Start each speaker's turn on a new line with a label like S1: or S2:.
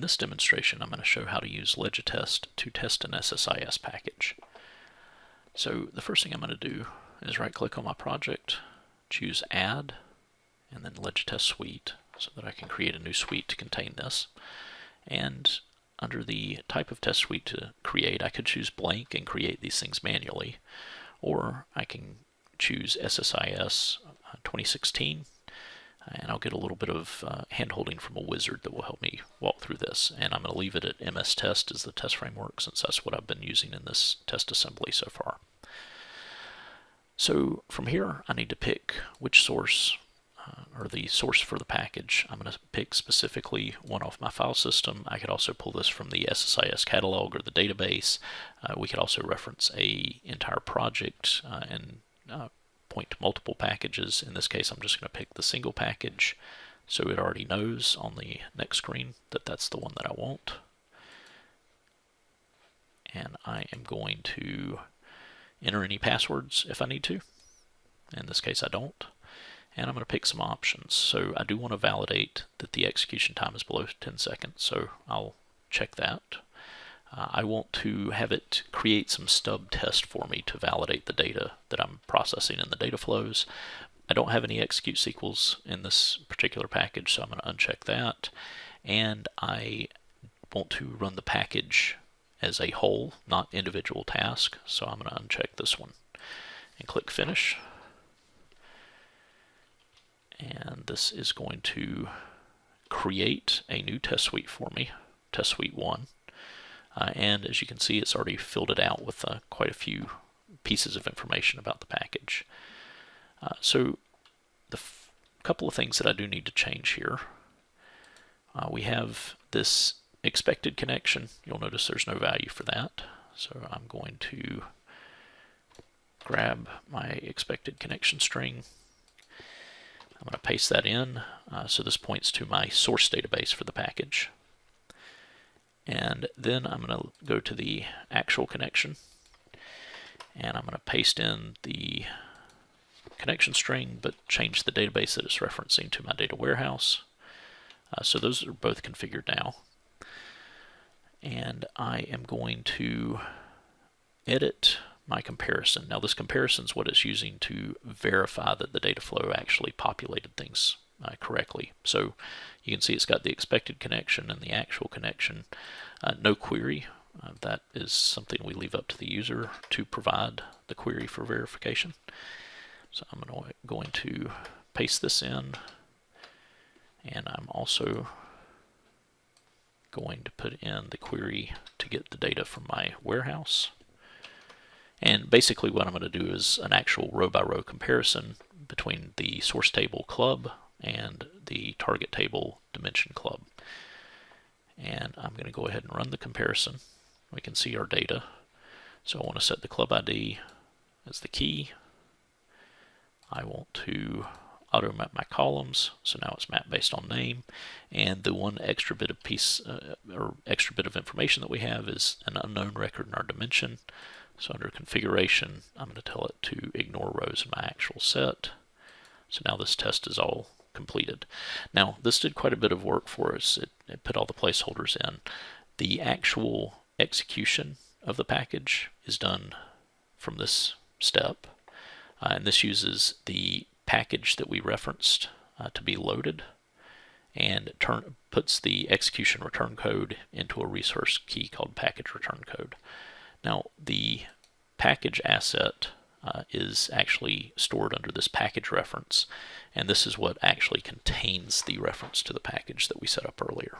S1: In this demonstration, I'm going to show how to use LegiTest to test an SSIS package. So the first thing I'm going to do is right-click on my project, choose Add, and then LegiTest Suite, so that I can create a new suite to contain this. And under the type of test suite to create, I could choose blank and create these things manually, or I can choose SSIS 2016, and I'll get a little bit of hand-holding from a wizard that will help me walk through this. And I'm going to leave it at MS Test as the test framework, since that's what I've been using in this test assembly so far. So from here, I need to pick which source, or the source for the package. I'm going to pick specifically one off my file system. I could also pull this from the SSIS catalog or the database. We could also reference an entire project and point to multiple packages. In this case, I'm just going to pick the single package, so it already knows on the next screen that that's the one that I want. And I am going to enter any passwords if I need to. In this case, I don't. And I'm going to pick some options. So I do want to validate that the execution time is below 10 seconds, so I'll check that. I want to have it create some stub test for me to validate the data that I'm processing in the data flows. I don't have any execute sequels in this particular package, so I'm going to uncheck that. And I want to run the package as a whole, not individual task, so I'm going to uncheck this one and click Finish. And this is going to create a new test suite for me, test suite 1. And as you can see, it's already filled it out with quite a few pieces of information about the package. So the couple of things that I do need to change here. We have this expected connection. You'll notice there's no value for that. So I'm going to grab my expected connection string. I'm going to paste that in. So this points to my source database for the package. And then I'm going to go to the actual connection, and I'm going to paste in the connection string, but change the database that it's referencing to my data warehouse. So those are both configured now. And I am going to edit my comparison. Now this comparison is what it's using to verify that the data flow actually populated things correctly. So you can see it's got the expected connection and the actual connection. No query. That is something we leave up to the user to provide the query for verification. So I'm going to paste this in, and I'm also going to put in the query to get the data from my warehouse. And basically what I'm going to do is an actual row-by-row comparison between the source table club and the target table dimension club. And I'm going to go ahead and run the comparison. We can see our data. So I want to set the club ID as the key. I want to auto map my columns, so now it's mapped based on name. And the one extra bit of extra bit of information that we have is an unknown record in our dimension. So under configuration, I'm going to tell it to ignore rows in my actual set. So now this test is all completed. Now this did quite a bit of work for us. It put all the placeholders in. The actual execution of the package is done from this step, and this uses the package that we referenced to be loaded, and puts the execution return code into a resource key called package return code. Now the package asset is actually stored under this package reference, and this is what actually contains the reference to the package that we set up earlier.